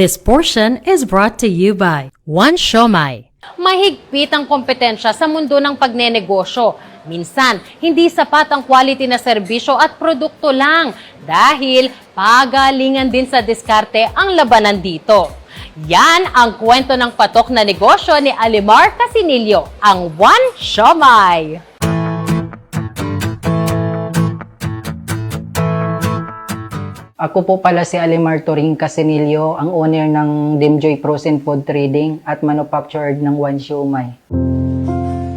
This portion is brought to you by One Siomai. Mahigpit ang kompetensya sa mundo ng pagnenegosyo. Minsan, hindi sapat ang quality na serbisyo at produkto lang dahil pagalingan din sa diskarte ang labanan dito. Yan ang kwento ng patok na negosyo ni Alimar Casinillo, ang One Siomai. Ako po pala si Alimar Turing Casinillo, ang owner ng Dimjoy Frozen Food Trading at manufacturer ng One Siomai.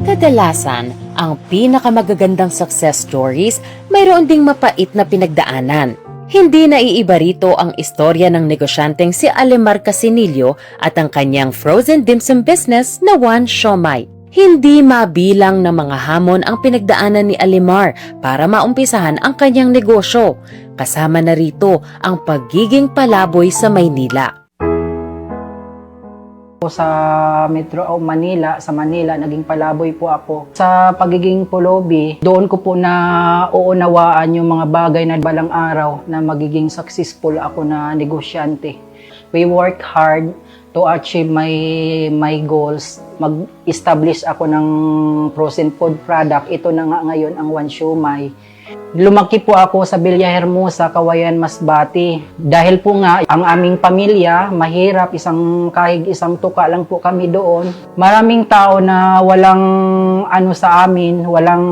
Kadalasan, ang pinakamagagandang success stories mayroon ding mapait na pinagdaanan. Hindi naiiba rito ang istorya ng negosyanteng si Alimar Casinillo at ang kanyang frozen dim sum business na One Siomai. Hindi mabilang ng mga hamon ang pinagdaanan ni Alimar para maumpisahan ang kanyang negosyo. Kasama na rito ang pagiging palaboy sa Maynila. Sa Metro Manila, sa Manila, naging palaboy po ako. Sa pagiging pulubi, doon ko po na uunawaan yung mga bagay na balang araw na magiging successful ako na negosyante. We work hard to achieve my goals. Mag-establish ako ng frozen food product. Ito na nga ngayon ang One Siomai. Lumaki po ako sa Villahermosa, Cauayan, Masbate. Dahil po nga, ang aming pamilya, mahirap, isang kahig, isang tuka lang po kami doon. Maraming tao na walang sa amin, walang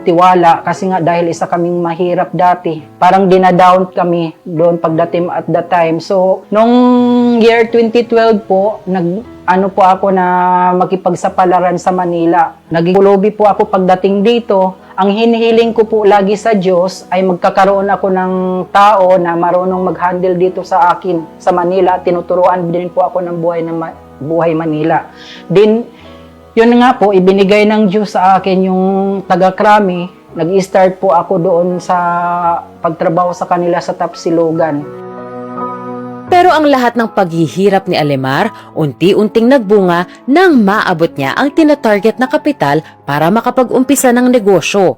tiwala, kasi nga dahil isa kaming mahirap dati. Parang dinadown kami doon pagdating at that time. So, nung year 2012 po, po ako na makipagsapalaran sa Manila. Naging pulubi po ako pagdating dito. Ang hinihiling ko po lagi sa Diyos ay magkakaroon ako ng tao na marunong mag-handle dito sa akin sa Manila. Tinuturuan din po ako ng buhay Manila. Din, yun nga po, ibinigay ng Diyos sa akin yung taga-Krami. Nag-start po ako doon sa pagtrabaho sa kanila sa Tapsilogan. Pero ang lahat ng paghihirap ni Alimar, unti-unting nagbunga nang maabot niya ang tinatarget na kapital para makapag-umpisa ng negosyo.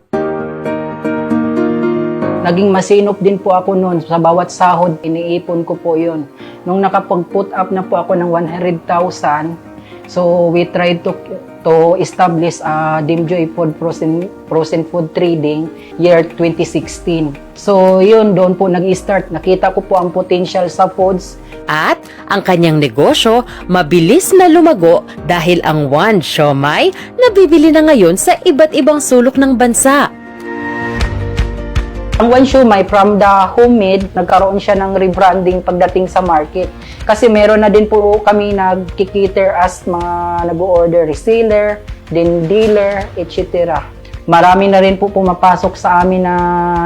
Naging masinop din po ako noon. Sa bawat sahod, iniipon ko po yun. Nung nakapag-put up na po ako ng 100,000, so we tried to establish Dimjoy Frozen Food Trading year 2016. So yun, doon po nag-start. Nakita ko po ang potential sa foods. At ang kanyang negosyo mabilis na lumago dahil ang One Siomai nabibili na ngayon sa iba't ibang sulok ng bansa. Ang One Siomai, from the homemade, nagkaroon siya ng rebranding pagdating sa market. Kasi meron na din po kami nagkikiter as mga nag-order reseller, din dealer, etc. Marami na rin po pumapasok sa amin na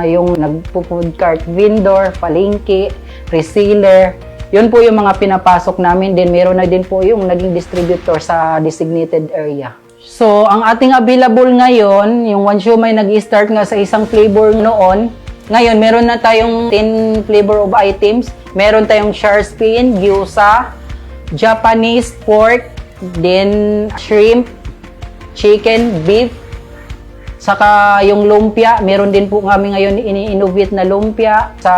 yung nagpo-food cart vendor, palengke, reseller. Yun po yung mga pinapasok namin. Din meron na din po yung naging distributor sa designated area. So, ang ating available ngayon, yung One Siomai nag-start nga sa isang flavor noon. Ngayon, meron na tayong 10 flavor of items. Meron tayong sharkfin, gyoza, Japanese pork, then shrimp, chicken, beef, saka yung lumpia. Meron din po kami ngayon ini-innovate na lumpia sa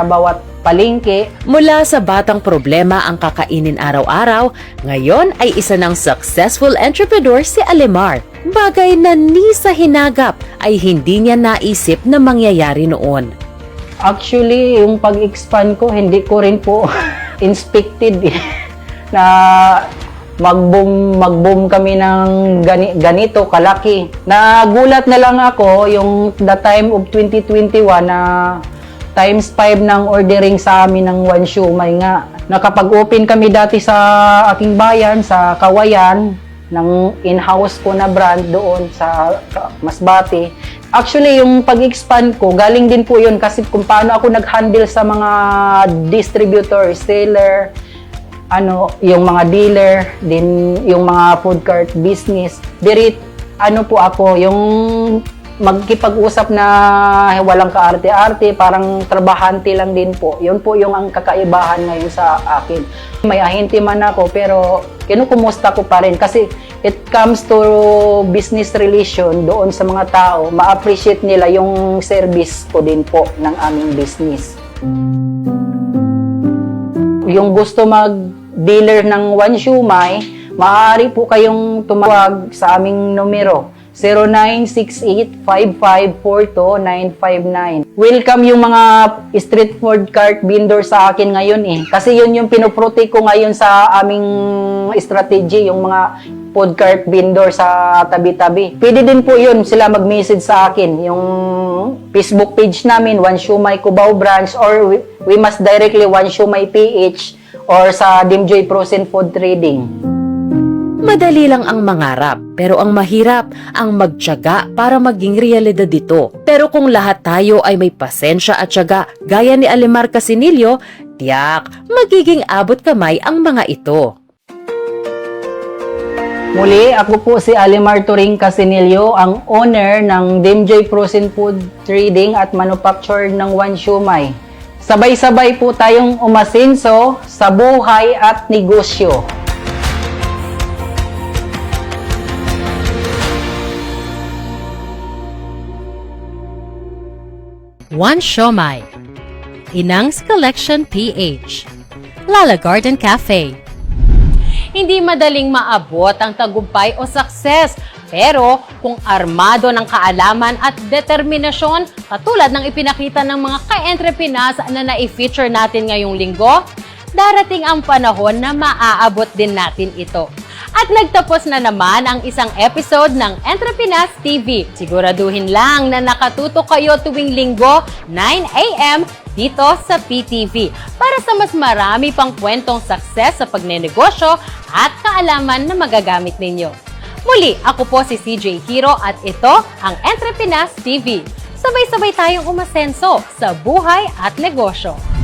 bawat palengke. Mula sa batang problema ang kakainin araw-araw, ngayon ay isa ng successful entrepreneur si Alimar. Bagay na ni sa hinagap ay hindi niya naisip na mangyayari noon. Actually, yung pag-expand ko, hindi ko rin po inspected na mag-boom kami ng ganito kalaki. Nagulat na lang ako yung the time of 2021 na times 5 ng ordering sa amin ng One Siomai nga. Nakapag-open kami dati sa aking bayan, sa Cauayan, ng in-house ko na brand doon sa Masbate. Actually, yung pag-expand ko, galing din po yun kasi kung paano ako nag-handle sa mga distributor, seller, yung mga dealer, din yung mga food cart business. Po ako, yung magkipag-usap na walang kaarte-arte, parang trabahante lang din po. Yun po yung ang kakaibahan ngayon sa akin. May ahente man ako, pero kinukumusta ko pa rin kasi it comes to business relation doon sa mga tao, ma-appreciate nila yung service ko din po ng aming business. yung gusto mag-dealer ng One Siomai, maaari po kayong tumawag sa aming numero 0968-5542-959. Welcome yung mga street food cart vendor sa akin ngayon Kasi yun yung pinoprotect ko ngayon sa aming strategy, yung mga food cart vendor sa tabi-tabi. Pwede din po yun sila mag-message sa akin. Yung Facebook page namin, One Siomai Cubao Branch, or we must directly One Siomai PH or sa Dimjoy Frozen Food Trading. Madali lang ang mangarap, pero ang mahirap ang magtiyaga para maging realidad dito. Pero kung lahat tayo ay may pasensya at tiyaga gaya ni Alimar Casinillo, tiyak magiging abot kamay ang mga ito. Muli, ako po si Alimar Turing Casinillo, ang owner ng Dimjoy Frozen Food Trading at Manufacturer ng One Siomai. Sabay-sabay po tayong umasenso sa buhay at negosyo. One Siomai, Inang's Collection PH, Lala Garden Cafe. Hindi madaling maabot ang tagumpay o success, pero kung armado ng kaalaman at determinasyon, katulad ng ipinakita ng mga ka-entrepreneurs na na-feature natin ngayong linggo, darating ang panahon na maaabot din natin ito. At nagtapos na naman ang isang episode ng Entrepreneurs TV. Siguraduhin lang na nakatutok kayo tuwing linggo, 9 a.m. dito sa PTV para sa mas marami pang kwentong success sa pagnenegosyo at kaalaman na magagamit ninyo. Muli, ako po si CJ Hero at ito ang Entrepreneurs TV. Sabay-sabay tayong umasenso sa buhay at negosyo.